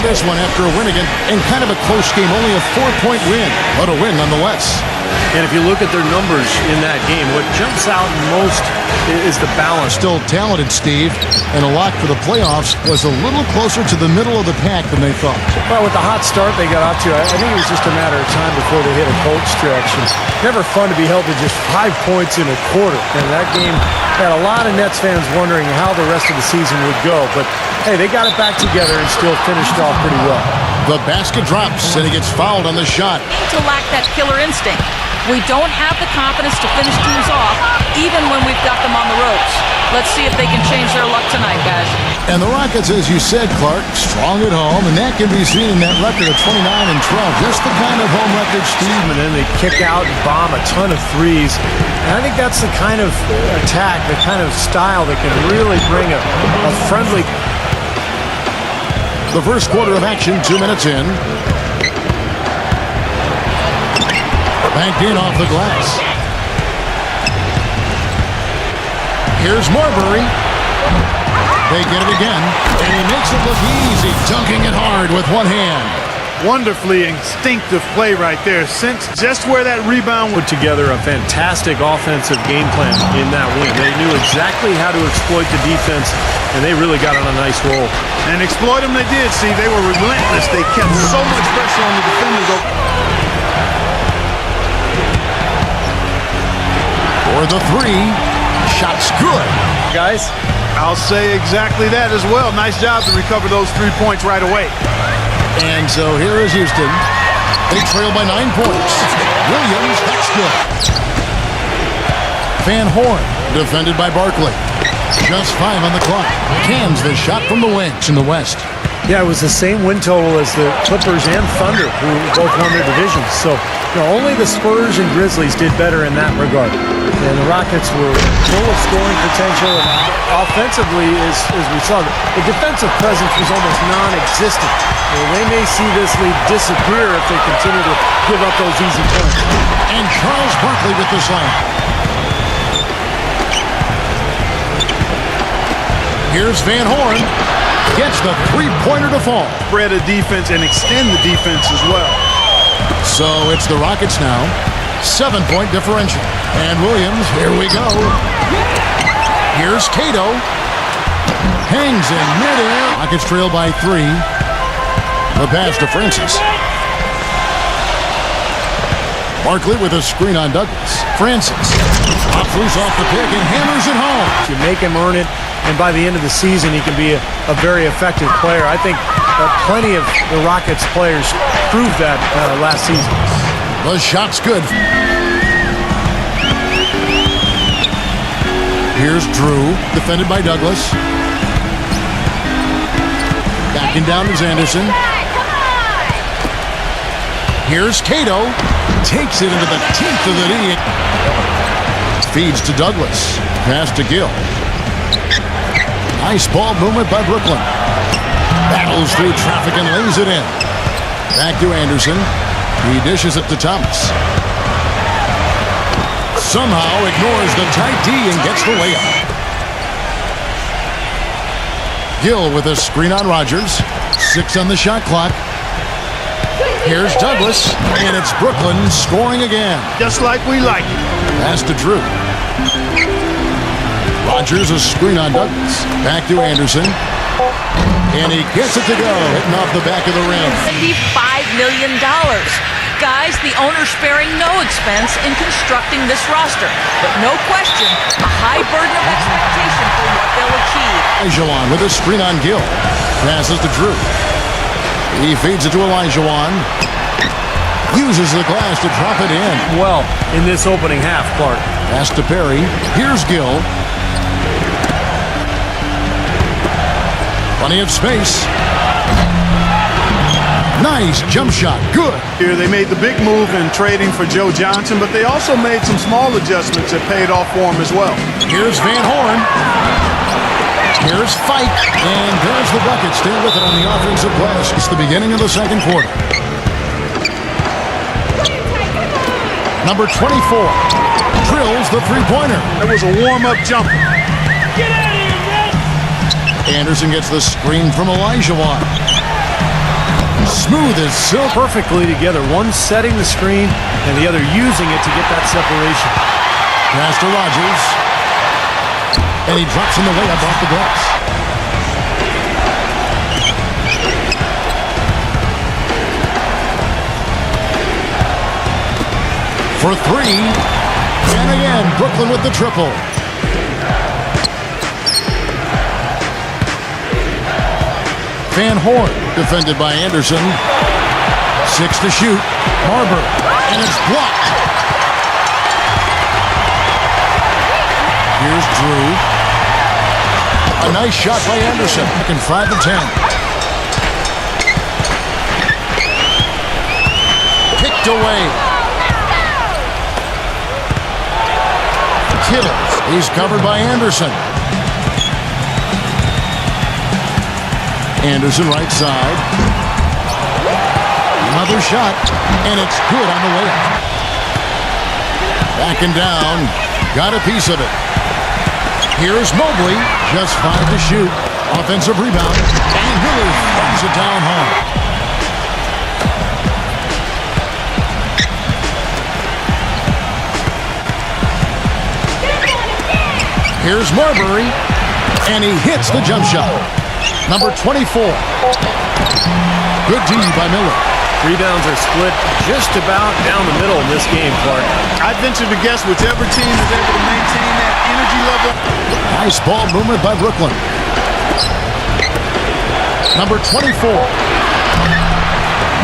this one after a win again, and kind of a close game, only a 4-point win, but a win nonetheless. And if you look at their numbers in that game, what jumps out most is the balance. Still talented, Steve, and a lock for the playoffs was a little closer to the middle of the pack than they thought. Well, with the hot start they got off to, I think it was just a matter of time before they hit a cold stretch. It's never fun to be held to just 5 points in a quarter. And that game had a lot of Nets fans wondering how the rest of the season would go. But, hey, they got it back together and still finished off pretty well. The basket drops, and he gets fouled on the shot. To lack that killer instinct. We don't have the confidence to finish teams off, even when we've got them on the ropes. Let's see if they can change their luck tonight, guys. And the Rockets, as you said, Clark, strong at home, and that can be seen in that record of 29-12. Just the kind of home record, Steve. And then they kick out and bomb a ton of threes. And I think that's the kind of attack, the kind of style that can really bring a friendly... The first quarter of action, 2 minutes in. Banked in off the glass. Here's Marbury. They get it again, and he makes it look easy, dunking it hard with one hand. Wonderfully instinctive play right there. Sensed just where that rebound put together a fantastic offensive game plan in that win. They knew exactly how to exploit the defense, and they really got on a nice roll. And exploit them they did. See, they were relentless. They kept so much pressure on the defenders. For the three, shot's good. Guys, I'll say exactly that as well. Nice job to recover those 3 points right away. And so here is Houston. They trail by 9 points. Williams, that's good. Van Horn, defended by Barkley. Just 5 on the clock. Cans the shot from the wings in the West. Yeah, it was the same win total as the Clippers and Thunder, who both won their divisions. So, only the Spurs and Grizzlies did better in that regard. And the Rockets were full of scoring potential, and offensively, as we saw, the defensive presence was almost non-existent. Well, they may see this lead disappear if they continue to give up those easy points. And Charles Barkley with the slam. Here's Van Horn. Gets the three-pointer to fall. Spread a defense and extend the defense as well. So it's the Rockets now. 7-point differential. And Williams, here we go. Here's Cato. Hangs in midair. Rockets trail by 3. The pass to Francis. Barkley with a screen on Douglas. Francis pops loose off the pick and hammers it home. You make him earn it, and by the end of the season, he can be a very effective player. I think plenty of the Rockets players proved that last season. The shot's good. Here's Drew, defended by Douglas. Backing down is Anderson. Here's Cato. Takes it into the teeth of the knee. Feeds to Douglas. Pass to Gill. Nice ball movement by Brooklyn. Battles through traffic and lays it in. Back to Anderson. He dishes it to Thomas. Somehow ignores the tight D and gets the layup. Gill with a screen on Rodgers. 6 on the shot clock. Here's Douglas, and it's Brooklyn scoring again. Just like we like it. Pass to Drew. Rodgers a screen on Douglas. Back to Anderson. And he gets it to go, hitting off the back of the rim. $75 million. Guys, the owner's sparing no expense in constructing this roster. But no question, a high burden of expectation for what they'll achieve. Elijah with a screen on Gill. Passes to Drew. He feeds it to Elijah. Uses the glass to drop it in. Well, in this opening half, Clark. Pass to Perry. Here's Gill. Plenty of space. Nice jump shot. Good. Here they made the big move in trading for Joe Johnson, but they also made some small adjustments that paid off for him as well. Here's Van Horn. Here's Fike. And there's the bucket. Still with it on the offensive glass. It's the beginning of the second quarter. Number 24 drills the three-pointer. That was a warm-up jumper. Anderson gets the screen from Elijah. Smooth as silk. Perfectly together. One setting the screen and the other using it to get that separation. Pass to Rogers. And he drops in the layup off the glass. For three. And again, Brooklyn with the triple. Van Horn, defended by Anderson. 6 to shoot. Barber, and it's blocked. Here's Drew. A nice shot by Anderson. Back in 5 to 10. Kicked away. Kittle. He's covered by Anderson. Anderson right side. Another shot, and it's good on the layup. Backing down. Got a piece of it. Here's Mobley. Just 5 to shoot. Offensive rebound. And Lillard throws it down hard. Here's Marbury, and he hits the jump shot. Number 24. Good D by Miller. Rebounds are split just about down the middle in this game, Clark. I'd venture to guess whichever team is able to maintain that energy level. Nice ball movement by Brooklyn. Number 24.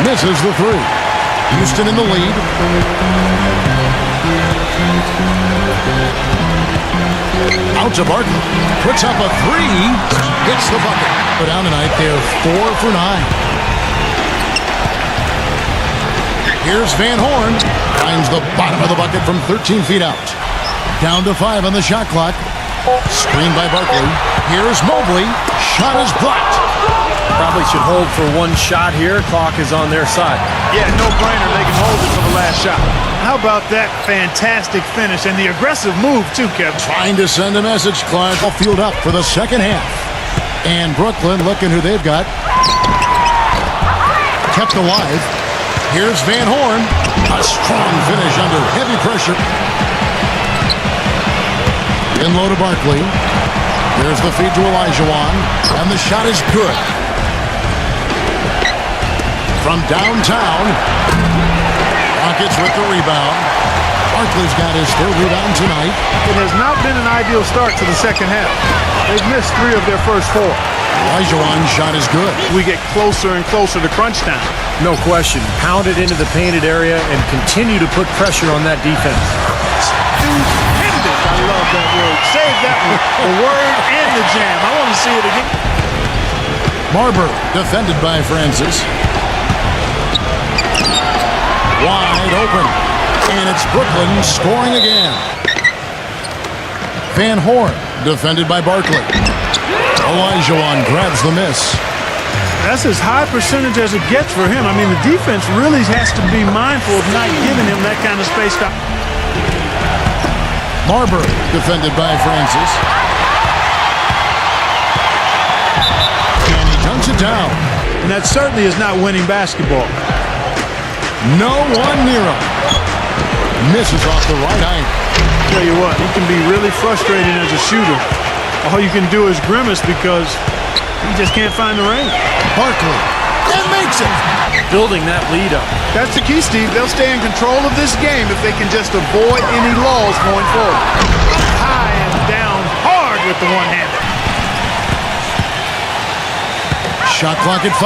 Misses the three. Houston in the lead. Out to Barton. Puts up a three. Hits the bucket. But down tonight, they're 4 for 9. Here's Van Horn. Finds the bottom of the bucket from 13 feet out. Down to 5 on the shot clock. Screened by Barkley. Here's Mobley. Shot is blocked. Probably should hold for one shot here. Clock is on their side. Yeah, no-brainer. They can hold it for the last shot. How about that fantastic finish and the aggressive move, too, Kevin? Trying to send a message, Clark. All fueled up for the second half. And Brooklyn, looking who they've got. Kept alive. Here's Van Horn. A strong finish under heavy pressure. In low to Barkley. There's the feed to Olajuwon. And the shot is good. From downtown. Rockets with the rebound. Barkley's got his third rebound tonight. It has not been an ideal start to the second half. They've missed 3 of their first 4. Olajuwon's shot is good. We get closer and closer to crunch time. No question. Pound it into the painted area and continue to put pressure on that defense. Stupendous. I love that word. Save that one. The word and the jam. I want to see it again. Barber, defended by Francis. Wide open. And it's Brooklyn scoring again. Van Horn, defended by Barkley. Olajuwon grabs the miss. That's as high percentage as it gets for him. I mean, the defense really has to be mindful of not giving him that kind of space. Barber, defended by Francis. And he dunks it down. And that certainly is not winning basketball. No one near him. Misses off the right eye. Tell you what, he can be really frustrating as a shooter. All you can do is grimace because he just can't find the range. Barkley, and makes it. Building that lead up. That's the key, Steve. They'll stay in control of this game if they can just avoid any lulls going forward. High and down hard with the one-hander. Shot clock at 5.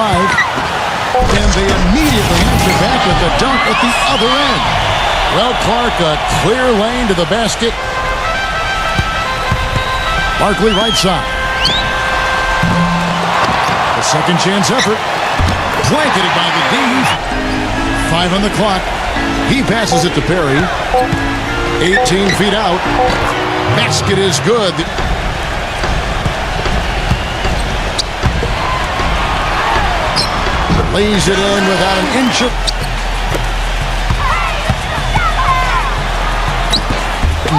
And they immediately answer back with the dunk at the other end. Well, Clark, a clear lane to the basket. Barkley right side. The second chance effort. Blanketed by the D. 5 on the clock. He passes it to Perry. 18 feet out. Basket is good. Lays it in without an inch of...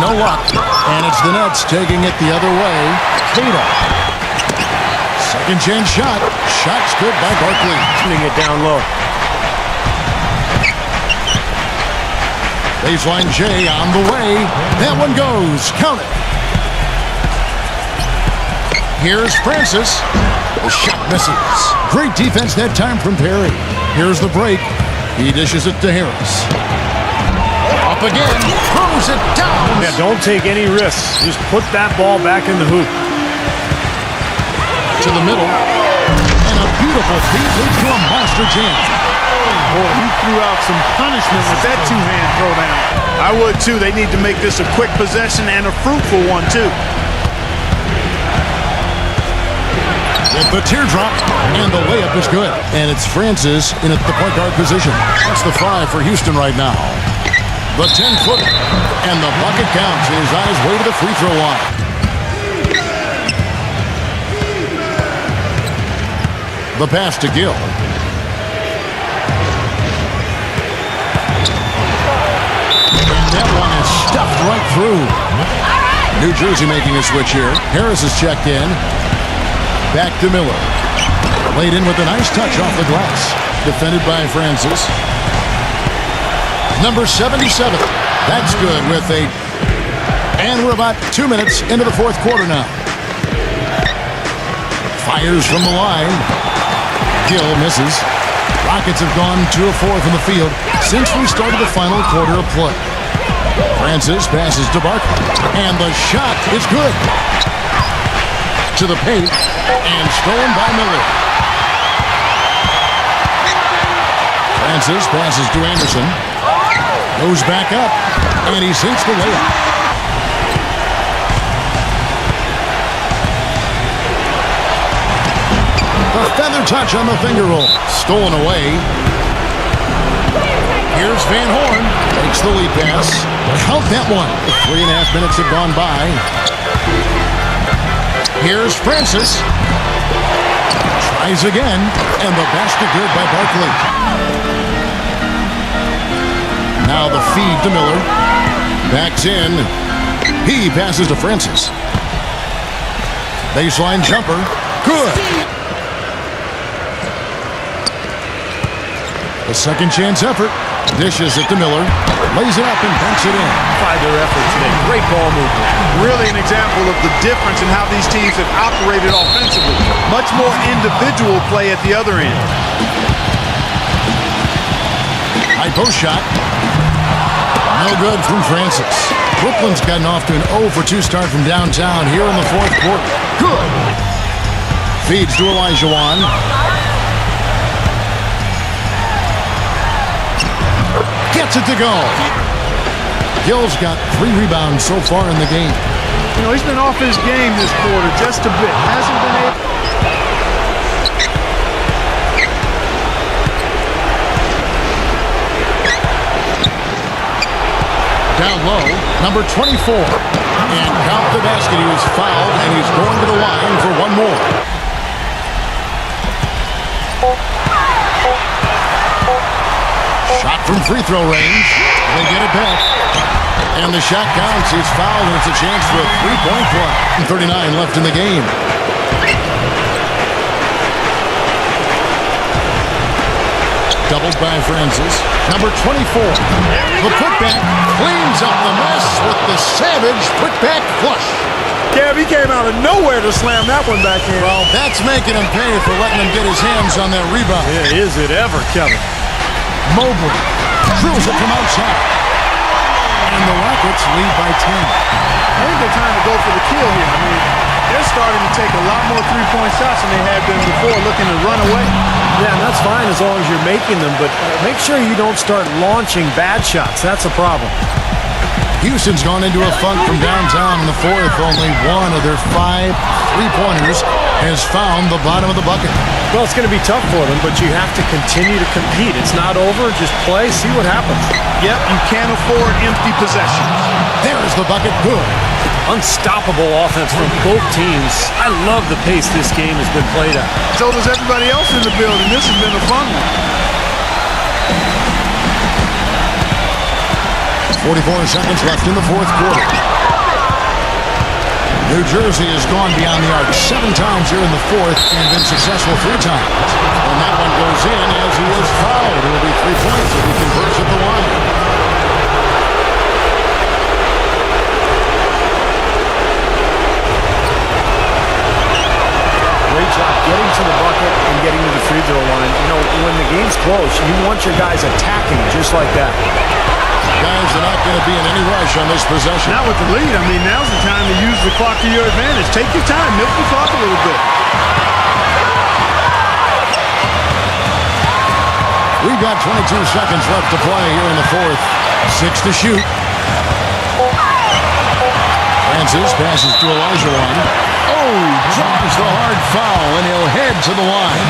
No luck. And it's the Nets taking it the other way. Cato. Second chance shot. Shot's good by Barkley. Shooting it down low. Baseline J on the way. That one goes. Count it. Here's Francis. The shot misses. Great defense that time from Perry. Here's the break. He dishes it to Harris. Up again. Throws it down. Yeah, don't take any risks. Just put that ball back in the hoop. To the middle. And a beautiful feed leads to a monster jam. Boy, he threw out some punishment with that two-hand throwdown. I would, too. They need to make this a quick possession and a fruitful one, too. With the teardrop, and the layup is good. And it's Francis in at the point guard position. That's the 5 for Houston right now. The 10-footer, and the bucket counts. His eyes way to the free throw line. The pass to Gill. And that one is stuffed right through. New Jersey making a switch here. Harris is checked in. Back to Miller. Laid in with a nice touch off the glass. Defended by Francis. Number 77. That's good with 8. And we're about 2 minutes into the fourth quarter now. Fires from the line. Gill misses. Rockets have gone 2 of 4 from the field since we started the final quarter of play. Francis passes to Barkley. And the shot is good. To the paint, and stolen by Miller. Francis passes to Anderson. Goes back up, and he sinks the layup. The feather touch on the finger roll. Stolen away. Here's Van Horn. Takes the lead pass. Count that one. 3.5 minutes have gone by. Here's Francis. Tries again, and the basket good by Barkley. Now the feed to Miller. Backs in. He passes to Francis. Baseline jumper. Good. A second chance effort. Dishes it to Miller. Lays it up and banks it in. By their effort today. Great ball movement. Really an example of the difference in how these teams have operated offensively. Much more individual play at the other end. High post shot. No good from Francis. Brooklyn's gotten off to an 0 for 2 start from downtown here in the fourth quarter. Good. Feeds to Olajuwon. Gets it to go. Gill's got 3 rebounds so far in the game. You know, he's been off his game this quarter just a bit. Hasn't been able. Down low, number 24. And count the basket. He was fouled, and he's going to the line for one more. Shot from free throw range. They get it back. And the shot counts. He's fouled, and it's a chance for a 3-point play. 39 left in the game. Doubled by Francis. Number 24. The putback cleans up the mess with the savage putback flush. Gav, he came out of nowhere to slam that one back in. Well, that's making him pay for letting him get his hands on that rebound. Yeah, is it ever, Kevin? Mobley drills it from outside. And the Rockets lead by 10. I think they're trying to go for the kill here. I mean, they're starting to take a lot more three-point shots than they have been before, looking to run away. Yeah, and that's fine as long as you're making them, but make sure you don't start launching bad shots. That's a problem. Houston's gone into a funk from downtown in the fourth. Only one of their 5 3-pointers has found the bottom of the bucket. Well, it's going to be tough for them, but you have to continue to compete. It's not over. Just play, see what happens. Yep, you can't afford empty possessions. There's the bucket. Good. Unstoppable offense from both teams. I love the pace this game has been played at. So does everybody else in the building. This has been a fun one. 44 seconds left in the fourth quarter. New Jersey has gone beyond the arc 7 times here in the fourth and been successful 3 times. And that one goes in as he is fouled. It will be 3 points if he converts at the line. when the game's close, you want your guys attacking just like that. Guys are not going to be in any rush on this possession. Not with the lead. I mean, now's the time to use the clock to your advantage. Take your time. Milk the clock a little bit. We've got 22 seconds left to play here in the fourth. 6 to shoot. Francis passes to Olajuwon. Oh, drops the hard foul, and he'll head to the line.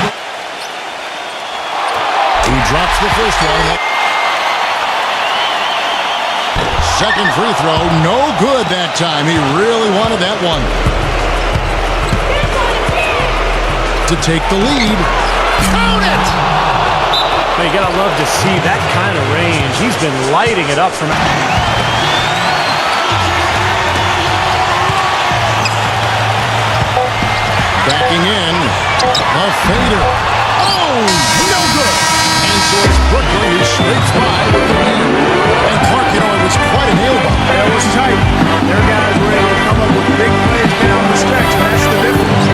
He drops the first one. Second free throw, no good that time. He really wanted that one. To take the lead. Count it! You gotta love to see that kind of range. He's been lighting it up from... Backing in. A fader. Oh, no good. And so it's Brooklyn who scrapes by with